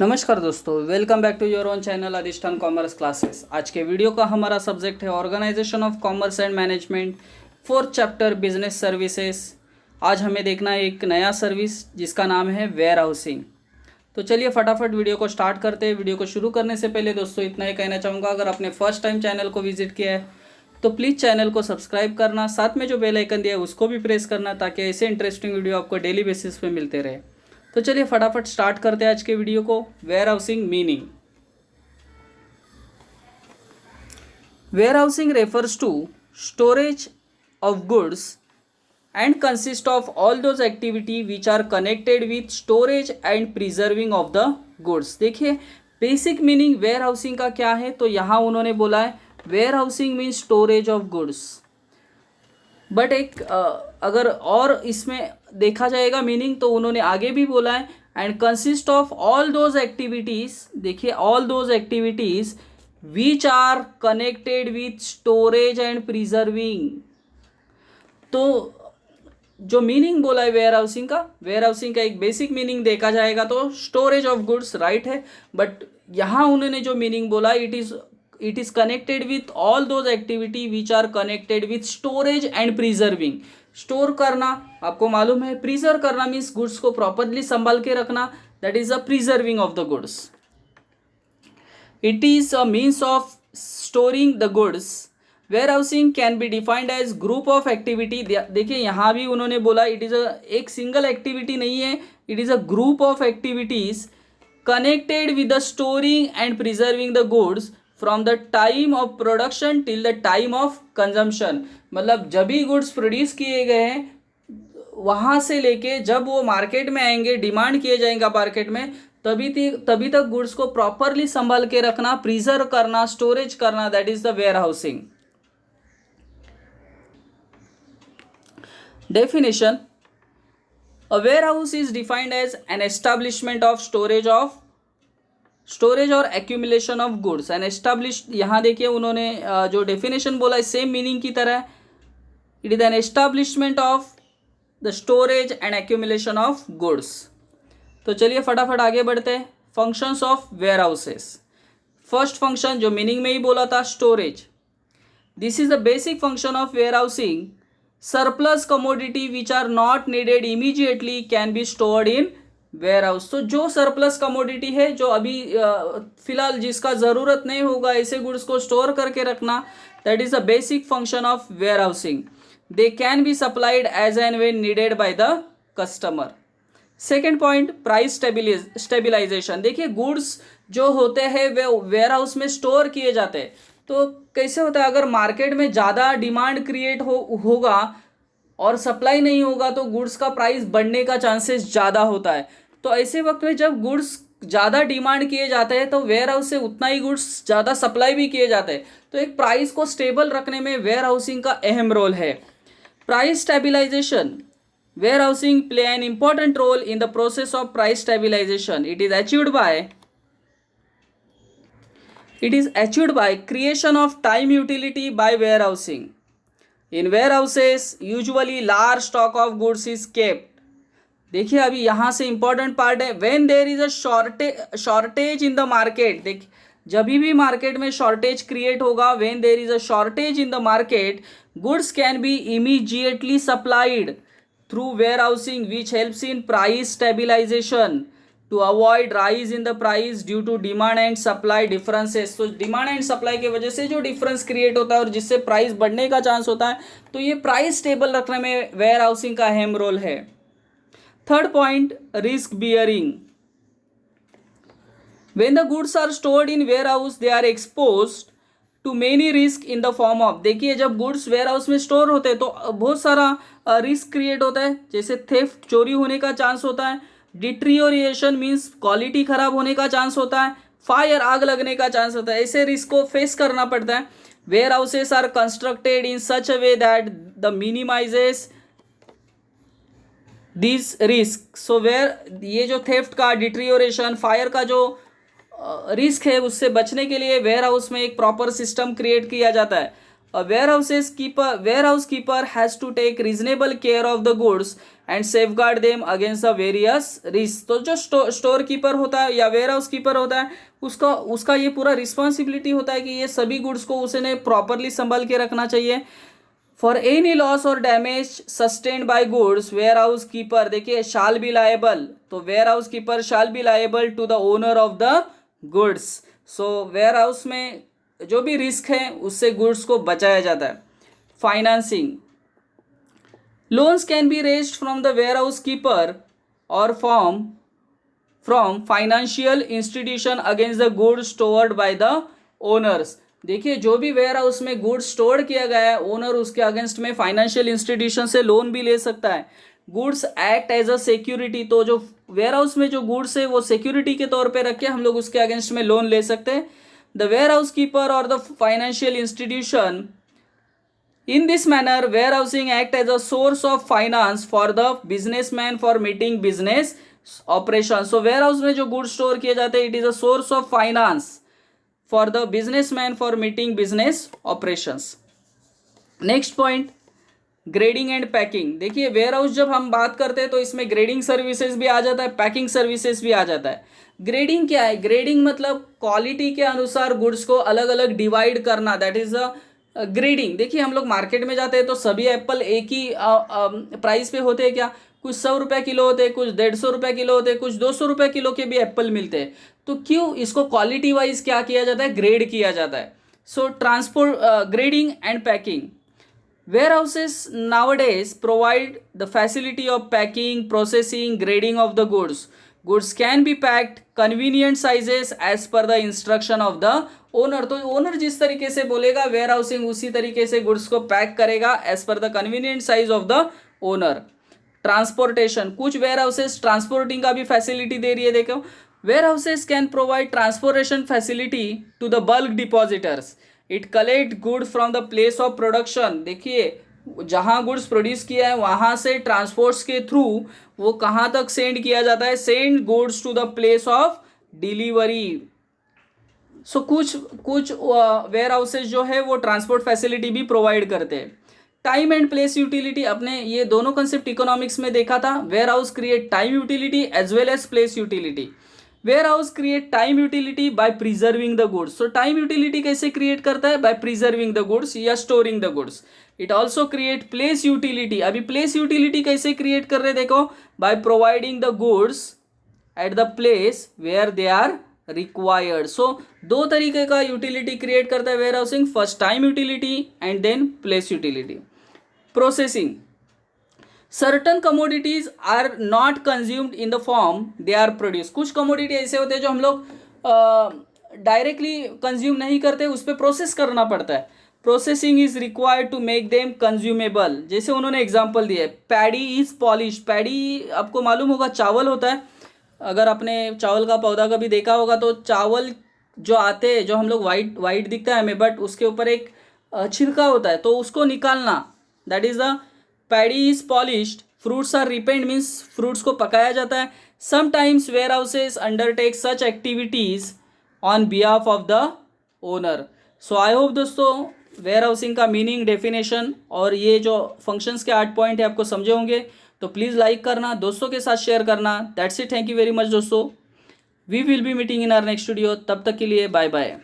नमस्कार दोस्तों, welcome back to your own channel Adhishthan commerce classes. आज के वीडियो का हमारा सब्जेक्ट है organisation of commerce and management, fourth chapter business services. आज हमें देखना है एक नया सर्विस जिसका नाम है वेयर हाउसिंग। तो चलिए फटाफट वीडियो को स्टार्ट करते हैं। वीडियो को शुरू करने से पहले दोस्तों इतना ही कहना चाहूँगा, अगर आपने फर्स्ट टाइम चैनल को विजिट किया है तो प्लीज़ चैनल को सब्सक्राइब करना, साथ में जो बेल आइकन दिया है उसको भी प्रेस करना, ताकि ऐसे इंटरेस्टिंग वीडियो आपको डेली बेसिस पे मिलते रहे। तो चलिए फटाफट स्टार्ट करते हैं आज के वीडियो को। Warehousing meaning. Warehousing refers to storage of goods and consist of all those activity which are connected with storage and preserving of the goods। देखिए बेसिक मीनिंग वेयर हाउसिंग का क्या है, तो यहाँ उन्होंने बोला है warehousing means storage of goods. But एक अगर और इसमें देखा जाएगा मीनिंग, तो उन्होंने आगे भी बोला है and consist of all those activities. देखिए all those activities which are connected with storage and preserving. तो जो मीनिंग बोला है वेयर हाउसिंग का एक बेसिक मीनिंग देखा जाएगा तो स्टोरेज ऑफ गुड्स राइट है। बट यहाँ उन्होंने जो मीनिंग बोला it is connected with all those activity which are connected with storage and preserving. Store करना आपको मालूम है, प्रिजर्व करना मीन्स गुड्स को प्रॉपरली संभाल के रखना, that is a preserving of the goods. It is a means of storing the goods. Warehousing can be defined as group of activity. देखिए यहाँ भी उन्होंने बोला इट इज़ एक सिंगल एक्टिविटी नहीं है, it is a group of activities connected with the storing and preserving the goods from the time of production till the time of consumption. मतलब जब भी गुड्स प्रोड्यूस किए गए हैं वहाँ से लेके जब वो मार्केट में आएंगे, डिमांड किए जाएंगे मार्केट में, तभी तक गुड्स को प्रॉपरली संभाल के रखना, प्रिजर्व करना, स्टोरेज करना, that is the warehousing. Definition: a warehouse is defined as an establishment of storage or accumulation of goods। and established, यहाँ देखिए उन्होंने जो डेफिनेशन बोला है सेम मीनिंग की तरह, it is an establishment of the storage and accumulation of goods. तो चलिए फटाफट आगे बढ़ते हैं। Functions of warehouses. First function जो मीनिंग में ही बोला था, storage. This is the basic function of warehousing. Surplus commodity which are not needed immediately can be stored in warehouse. तो जो सरप्लस कमोडिटी है, जो अभी फिलहाल जिसका ज़रूरत नहीं होगा, ऐसे गुड्स को स्टोर करके रखना, that is the basic function of warehousing. They can be supplied as and when needed by the customer. Second point, price stabilisation. देखिए गुड्स जो होते हैं वे वेयर हाउस में स्टोर किए जाते हैं, तो कैसे होता है, अगर मार्केट में ज़्यादा डिमांड क्रिएट होगा और सप्लाई नहीं होगा तो गुड्स का प्राइस बढ़ने का चांसेस ज़्यादा होता है। तो ऐसे वक्त में जब गुड्स ज़्यादा डिमांड किए जाते हैं तो वेयर हाउस से उतना ही गुड्स ज़्यादा सप्लाई भी किए जाते हैं। तो एक प्राइस को स्टेबल रखने में वेयर हाउसिंग का अहम रोल है। Price stabilisation, warehousing play an important role in the process of price stabilisation. It is achieved by creation of time utility by warehousing. In warehouses usually large stock of goods is kept। देखिए अभी यहाँ से important part है, when there is a shortage in the market. देखिए जब भी market में shortage create होगा, when there is a shortage in the market, goods can be immediately supplied through warehousing which helps in price stabilisation to avoid rise in the price due to demand and supply differences। तो demand and supply की वजह से जो difference create होता है और जिससे price बढ़ने का चांस होता है, तो ये प्राइस स्टेबल रखने में वेयर हाउसिंग का अहम रोल है। Third point, risk bearing. When the goods are stored in warehouse they are exposed to many risk in the form of. देखिए जब गुड्स वेयर हाउस में स्टोर होते हैं तो बहुत सारा रिस्क क्रिएट होता है, जैसे थेफ्ट, चोरी होने का चांस होता है, डिट्रियोरिएशन मीन्स क्वालिटी खराब होने का चांस होता है, फायर, आग लगने का चांस होता है। ऐसे रिस्क को फेस करना पड़ता है। Warehouses are constructed in such a way that the minimises this risk. So where ये जो थेफ्ट का, डिट्रियोरेशन, फायर का जो रिस्क है उससे बचने के लिए वेयर हाउस में एक प्रॉपर सिस्टम क्रिएट किया जाता है। warehouse keeper has to take reasonable care of the goods and safeguard them against the various risks. तो जो स्टोर कीपर होता है या वेयर हाउस कीपर होता है उसका ये पूरा रिस्पॉन्सिबिलिटी होता है कि ये सभी गुड्स को उसने प्रॉपरली संभाल के रखना चाहिए. फॉर एनी लॉस और damage sustained by goods warehouse keeper, देखिए शाल बी लायबल, तो warehouse keeper shall be liable to the owner of the goods. So warehouse में जो भी रिस्क है उससे गुड्स को बचाया जाता है. Financing, loans can be raised from the warehouse keeper और from financial institution against the goods stored by the owners. देखिए जो भी वेयर हाउस में गुड्स स्टोर किया गया है ओनर उसके अगेंस्ट में फाइनेंशियल इंस्टीट्यूशन से लोन भी ले सकता है. Goods act as a security, तो जो वेयर हाउस में जो गुड्स है वो सिक्योरिटी के तौर पे रख के हम लोग उसके अगेंस्ट में लोन ले सकते हैं. द वेयर हाउस कीपर और the financial institution, in this manner warehousing act as a source of finance for the businessman for meeting business operations. so warehouse में जो गुड्स स्टोर किए जाते हैं it is a source of finance for the businessman for meeting business operations. Next point, grading and packing. देखिए ware house जब हम बात करते हैं तो इसमें ग्रेडिंग सर्विसेज भी आ जाता है, पैकिंग सर्विसेज भी आ जाता है. ग्रेडिंग क्या है? ग्रेडिंग मतलब क्वालिटी के अनुसार गुड्स को अलग अलग डिवाइड करना, दैट इज अ ग्रेडिंग. देखिए हम लोग मार्केट में जाते हैं तो सभी एप्पल एक ही प्राइस पे होते हैं क्या? कुछ 100 रुपये किलो होते हैं, कुछ 150 रुपये किलो होते हैं, कुछ 200 रुपये किलो के भी एप्पल मिलते हैं. तो क्यों इसको क्वालिटी वाइज क्या किया जाता है? ग्रेड किया जाता है. सो transport, grading and packing. warehouses nowadays provide the facility of packing, processing, grading of the goods. Goods can be packed convenient sizes as per the instruction of the owner. तो owner जिस तरीके से बोलेगा where housing उसी तरीके से goods को pack करेगा as per the convenient size of the owner. Transportation, कुछ वेयर हाउसेस ट्रांसपोर्टिंग का भी फैसिलिटी दे रही है. देखो warehouses can provide transportation facility to the bulk depositors. It collect good from the place of production. देखिए जहाँ goods produce किया है वहाँ से ट्रांसपोर्ट्स के थ्रू वो कहाँ तक सेंड किया जाता है? Send goods to the place of delivery. So कुछ वेयर हाउसेज जो है वो ट्रांसपोर्ट फैसिलिटी भी प्रोवाइड करते हैं. टाइम एंड प्लेस यूटिलिटी, अपने ये दोनों कंसेप्ट इकोनॉमिक्स में देखा था. Warehouse create time utility as well as place utility. Warehouse create time utility by preserving the goods. So time utility कैसे क्रिएट करता है? बाय प्रिजर्विंग द गुड्स या storing the goods. It also create place utility. अभी place utility कैसे create कर रहे देखो, by providing the goods at the place where they are required. So दो तरीके का यूटिलिटी क्रिएट करता है warehousing, first time utility and then place utility. Processing, certain commodities are not consumed in the form they are produce. कुछ commodity ऐसे होते हैं जो हम लोग डायरेक्टली कंज्यूम नहीं करते, उस पर प्रोसेस करना पड़ता है. Processing is required to make them consumable. जैसे उन्होंने एग्जांपल दिया है, पैडी इज पॉलिश. पैडी आपको मालूम होगा चावल होता है, अगर आपने चावल का पौधा कभी देखा होगा तो चावल जो आते हैं जो हम लोग वाइट दिखता है हमें, बट उसके ऊपर एक छिलका होता है तो उसको निकालना, that is the paddy is polished. Fruits are ripened means fruits को पकाया जाता है. Sometimes warehouses undertake such activities on behalf of the owner. So I hope दोस्तों वेयर हाउसिंग का मीनिंग, डेफिनेशन और ये जो फंक्शंस के 8 पॉइंट है आपको समझे होंगे. तो प्लीज़ लाइक करना, दोस्तों के साथ शेयर करना. That's it, thank you very much दोस्तों. We will be meeting in our next video. तब तक के लिए बाय बाय.